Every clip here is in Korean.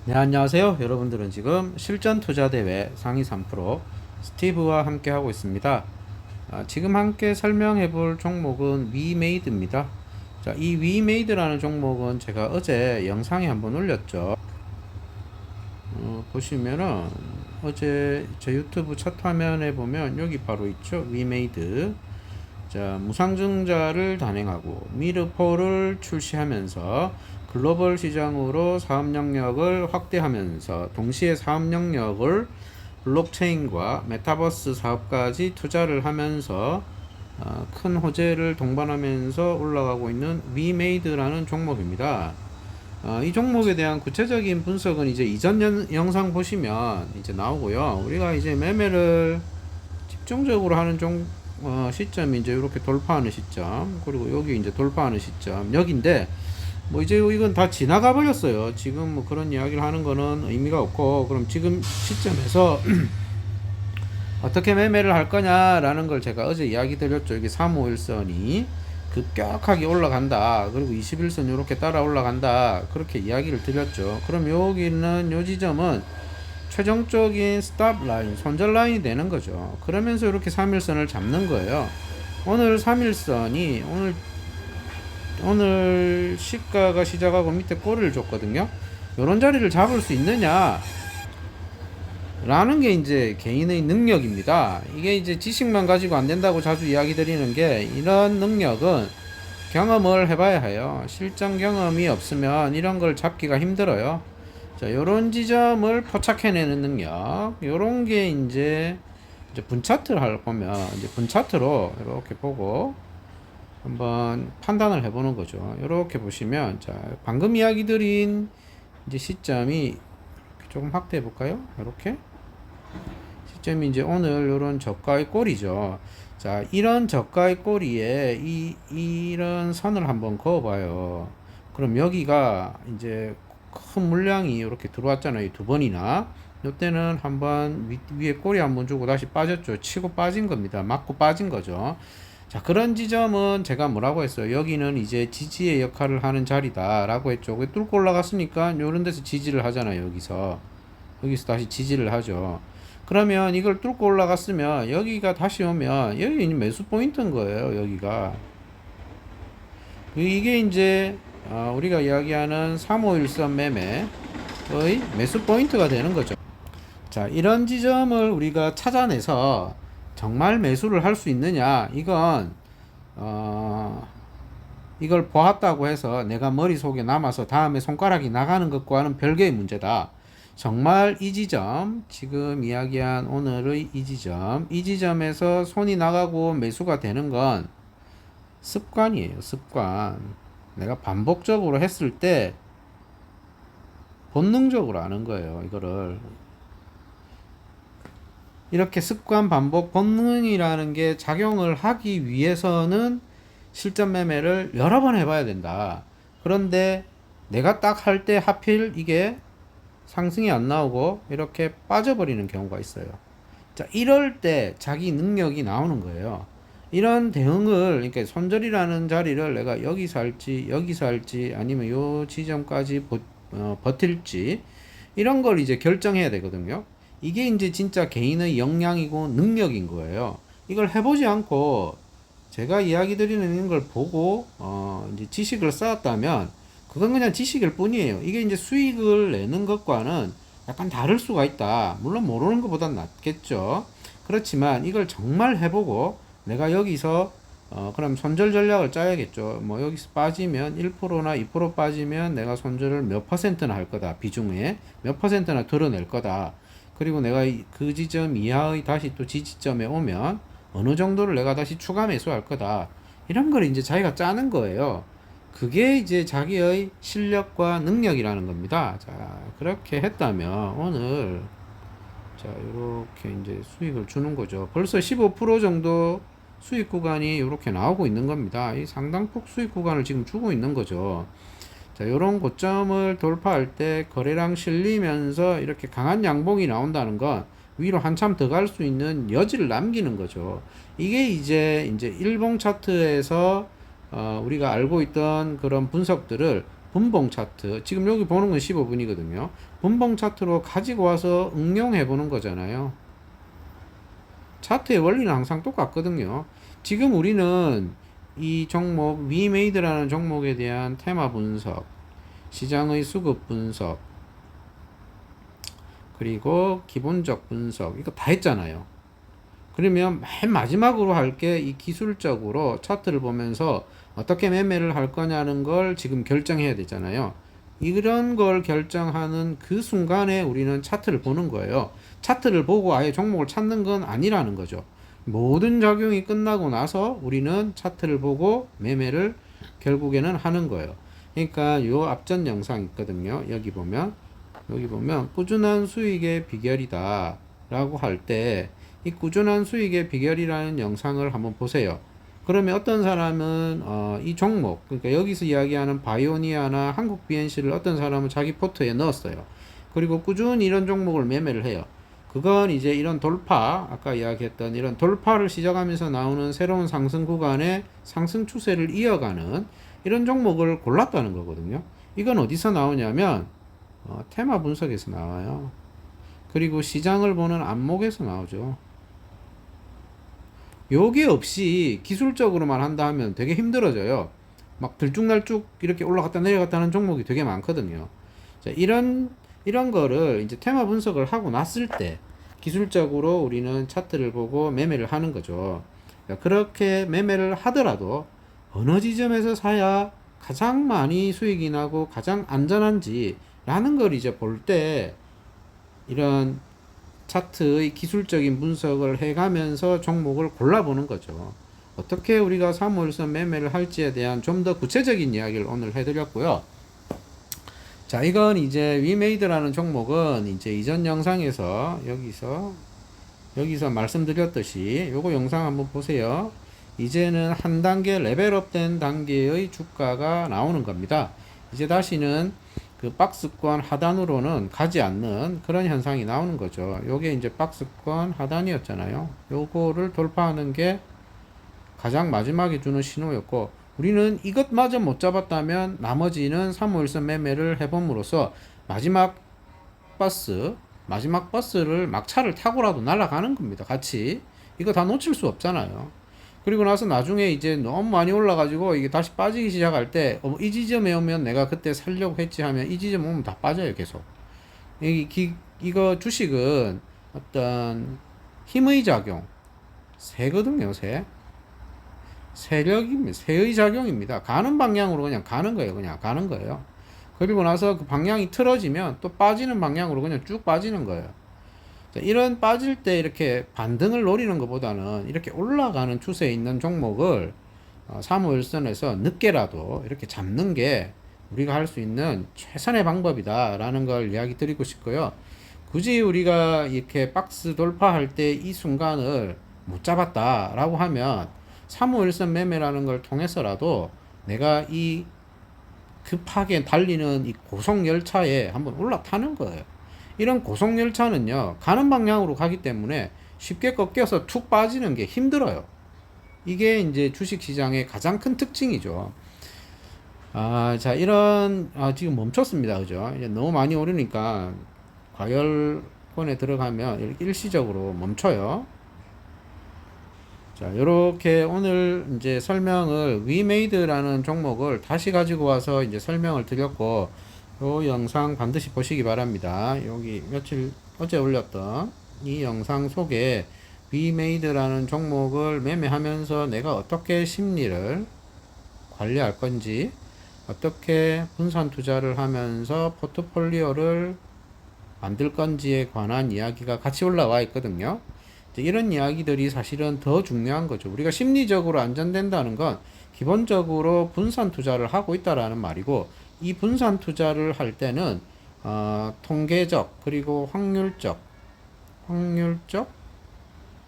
네, 안녕하세요. 여러분들은 지금 실전 투자 대회 상위 3% 스티브와 함께 하고 있습니다. 지금 함께 설명해 볼 종목은 위메이드입니다. 자, 이 위메이드라는 종목은 제가 어제 영상에 한번 올렸죠. 보시면은 어제 제 유튜브 첫 화면에 보면 여기 바로 있죠. 위메이드. 자, 무상증자를 단행하고 미르포를 출시하면서 글로벌 시장으로 사업 영역을 확대하면서 동시에 사업 영역을 블록체인과 메타버스 사업까지 투자를 하면서 큰 호재를 동반하면서 올라가고 있는 위메이드라는 종목입니다. 이 종목에 대한 구체적인 분석은 이제 이전 영상 보시면 이제 나오고요. 우리가 이제 매매를 집중적으로 하는 시점이 이제 이렇게 돌파하는 시점, 그리고 여기 이제 돌파하는 시점, 여기인데, 뭐 이제 이건 다 지나가 버렸어요. 지금 뭐 그런 이야기를 하는 거는 의미가 없고, 그럼 지금 시점에서 어떻게 매매를 할 거냐라는 걸 제가 어제 이야기 드렸죠. 이게 351선이 급격하게 올라간다. 그리고 21선 이렇게 따라 올라간다. 그렇게 이야기를 드렸죠. 그럼 여기는 요 지점은 최종적인 스탑 라인, 손절 라인이 되는 거죠. 그러면서 이렇게 3일선을 잡는 거예요. 오늘 3일선이 오늘 시가가 시작하고 밑에 꼬리를 줬거든요. 이런 자리를 잡을 수 있느냐 라는 게 이제 개인의 능력입니다. 이게 이제 지식만 가지고 안 된다고 자주 이야기 드리는 게, 이런 능력은 경험을 해봐야 해요. 실전 경험이 없으면 이런 걸 잡기가 힘들어요. 자, 요런 지점을 포착해내는 능력, 요런 게 이제 분차트를 보면 이제 분차트로 이렇게 보고 한번 판단을 해보는 거죠. 이렇게 보시면, 자, 방금 이야기 드린 이제 시점이 조금 확대해 볼까요? 이렇게 시점이 이제 오늘 이런 저가의 꼬리죠. 자, 이런 저가의 꼬리에 이런 선을 한번 그어봐요. 그럼 여기가 이제 큰 물량이 이렇게 들어왔잖아요. 두 번이나. 이때는 한번 위에 꼬리 한번 주고 다시 빠졌죠. 치고 빠진 겁니다. 맞고 빠진 거죠. 자, 그런 지점은 제가 뭐라고 했어요? 여기는 이제 지지의 역할을 하는 자리다 라고 했죠. 뚫고 올라갔으니까 이런 데서 지지를 하잖아요. 여기서 다시 지지를 하죠. 그러면 이걸 뚫고 올라갔으면 여기가 다시 오면 여기 매수 포인트인 거예요. 여기가 이게 이제 우리가 이야기하는 351선 매매의 매수 포인트가 되는 거죠. 자, 이런 지점을 우리가 찾아내서 정말 매수를 할 수 있느냐, 이건 이걸 보았다고 해서 내가 머릿속에 남아서 다음에 손가락이 나가는 것과는 별개의 문제다. 정말 이 지점, 지금 이야기한 오늘의 이 지점에서 손이 나가고 매수가 되는 건 습관이에요. 습관. 내가 반복적으로 했을 때 본능적으로 아는 거예요. 이거를 이렇게 습관, 반복, 본능이라는 게 작용을 하기 위해서는 실전 매매를 여러 번 해봐야 된다. 그런데 내가 딱 할 때 하필 이게 상승이 안 나오고 이렇게 빠져버리는 경우가 있어요. 자, 이럴 때 자기 능력이 나오는 거예요. 이런 대응을, 그러니까 손절이라는 자리를 내가 여기서 할지 아니면 요 지점까지 버틸지, 이런 걸 이제 결정해야 되거든요. 이게 이제 진짜 개인의 역량이고 능력인 거예요. 이걸 해보지 않고 제가 이야기 드리는 걸 보고 이제 지식을 쌓았다면 그건 그냥 지식일 뿐이에요. 이게 이제 수익을 내는 것과는 약간 다를 수가 있다. 물론 모르는 것보단 낫겠죠. 그렇지만 이걸 정말 해보고 내가 여기서 그럼 손절 전략을 짜야겠죠. 뭐 여기서 빠지면 1%나 2% 빠지면 내가 손절을 몇 퍼센트나 할 거다. 비중에 몇 퍼센트나 드러낼 거다. 그리고 내가 그 지점 이하의 다시 또 지지점에 오면 어느 정도를 내가 다시 추가 매수할 거다. 이런 걸 이제 자기가 짜는 거예요. 그게 이제 자기의 실력과 능력이라는 겁니다. 자, 그렇게 했다면 오늘 자, 이렇게 이제 수익을 주는 거죠. 벌써 15% 정도 수익 구간이 이렇게 나오고 있는 겁니다. 이 상당폭 수익 구간을 지금 주고 있는 거죠. 자, 요런 고점을 돌파할 때 거래량 실리면서 이렇게 강한 양봉이 나온다는 건 위로 한참 더 갈 수 있는 여지를 남기는 거죠. 이게 이제 일봉 차트에서 우리가 알고 있던 그런 분석들을 분봉 차트, 지금 여기 보는 건 15분이거든요. 분봉 차트로 가지고 와서 응용해 보는 거잖아요. 차트의 원리는 항상 똑같거든요. 지금 우리는 이 종목, 위메이드라는 종목에 대한 테마 분석, 시장의 수급 분석, 그리고 기본적 분석, 이거 다 했잖아요. 그러면 맨 마지막으로 할 게 이 기술적으로 차트를 보면서 어떻게 매매를 할 거냐는 걸 지금 결정해야 되잖아요. 이런 걸 결정하는 그 순간에 우리는 차트를 보는 거예요. 차트를 보고 아예 종목을 찾는 건 아니라는 거죠. 모든 작용이 끝나고 나서 우리는 차트를 보고 매매를 결국에는 하는 거예요. 그러니까 요 앞전 영상 있거든요. 여기 보면 꾸준한 수익의 비결이다 라고 할 때 이 꾸준한 수익의 비결이라는 영상을 한번 보세요. 그러면 어떤 사람은 이 종목, 그러니까 여기서 이야기하는 바이오니아나 한국 BNC를 어떤 사람은 자기 포트에 넣었어요. 그리고 꾸준히 이런 종목을 매매를 해요. 그건 이제 이런 돌파, 아까 이야기했던 이런 돌파를 시작하면서 나오는 새로운 상승 구간의 상승 추세를 이어가는 이런 종목을 골랐다는 거거든요. 이건 어디서 나오냐면 테마 분석에서 나와요. 그리고 시장을 보는 안목에서 나오죠. 요게 없이 기술적으로만 한다 하면 되게 힘들어져요. 막 들쭉날쭉 이렇게 올라갔다 내려갔다 하는 종목이 되게 많거든요. 자, 이런 거를 이제 테마 분석을 하고 났을 때 기술적으로 우리는 차트를 보고 매매를 하는 거죠. 자, 그렇게 매매를 하더라도 어느 지점에서 사야 가장 많이 수익이 나고 가장 안전한지 라는 걸 이제 볼 때 이런 차트의 기술적인 분석을 해가면서 종목을 골라보는 거죠. 어떻게 우리가 3월선 매매를 할지에 대한 좀 더 구체적인 이야기를 오늘 해드렸고요. 자, 이건 이제 위메이드라는 종목은 이제 이전 영상에서 여기서 말씀드렸듯이 요거 영상 한번 보세요. 이제는 한 단계 레벨업 된 단계의 주가가 나오는 겁니다. 이제 다시는 그 박스권 하단으로는 가지 않는 그런 현상이 나오는 거죠. 요게 이제 박스권 하단이었잖아요. 요거를 돌파하는 게 가장 마지막에 주는 신호였고, 우리는 이것마저 못 잡았다면 나머지는 3월선 매매를 해봄으로써 마지막 버스를 막차를 타고라도 날아가는 겁니다. 같이. 이거 다 놓칠 수 없잖아요. 그리고 나서 나중에 이제 너무 많이 올라가지고 이게 다시 빠지기 시작할 때, 이 지점에 오면 내가 그때 살려고 했지 하면 이 지점 오면 다 빠져요, 계속. 이거 주식은 어떤 힘의 작용, 새거든요, 새. 세력입니다. 새의 작용입니다. 가는 방향으로 그냥 가는 거예요, 그냥 가는 거예요. 그리고 나서 그 방향이 틀어지면 또 빠지는 방향으로 그냥 쭉 빠지는 거예요. 이런 빠질 때 이렇게 반등을 노리는 것보다는 이렇게 올라가는 추세에 있는 종목을 3호일선에서 늦게라도 이렇게 잡는 게 우리가 할 수 있는 최선의 방법이다라는 걸 이야기 드리고 싶고요. 굳이 우리가 이렇게 박스 돌파할 때 이 순간을 못 잡았다라고 하면 3호일선 매매라는 걸 통해서라도 내가 이 급하게 달리는 이 고속열차에 한번 올라타는 거예요. 이런 고속열차는요, 가는 방향으로 가기 때문에 쉽게 꺾여서 툭 빠지는 게 힘들어요. 이게 이제 주식시장의 가장 큰 특징이죠. 자, 지금 멈췄습니다. 그죠? 이제 너무 많이 오르니까 과열권에 들어가면 이렇게 일시적으로 멈춰요. 자, 요렇게 오늘 이제 설명을 위메이드라는 종목을 다시 가지고 와서 이제 설명을 드렸고, 요 영상 반드시 보시기 바랍니다. 여기 어제 올렸던 이 영상 속에 위메이드라는 종목을 매매하면서 내가 어떻게 심리를 관리할 건지, 어떻게 분산 투자를 하면서 포트폴리오를 만들 건지에 관한 이야기가 같이 올라와 있거든요. 이런 이야기들이 사실은 더 중요한 거죠. 우리가 심리적으로 안전된다는 건 기본적으로 분산 투자를 하고 있다라는 말이고, 이 분산 투자를 할 때는 통계적 그리고 확률적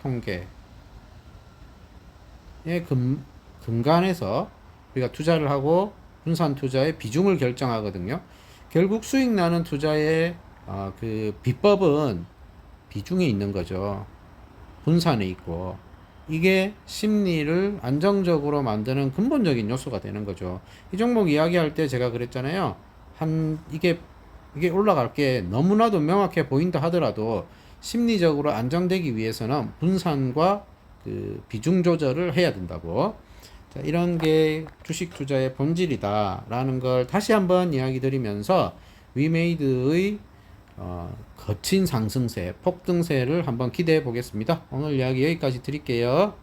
통계에 근간해서 우리가 투자를 하고 분산 투자의 비중을 결정하거든요. 결국 수익 나는 투자의 그 비법은 비중에 있는 거죠. 분산에 있고, 이게 심리를 안정적으로 만드는 근본적인 요소가 되는 거죠. 이 종목 이야기할 때 제가 그랬잖아요. 이게 올라갈 게 너무나도 명확해 보인다 하더라도 심리적으로 안정되기 위해서는 분산과 그 비중 조절을 해야 된다고. 자, 이런 게 주식 투자의 본질이다라는 걸 다시 한번 이야기 드리면서 위메이드의 거친 상승세, 폭등세를 한번 기대해 보겠습니다. 오늘 이야기 여기까지 드릴게요.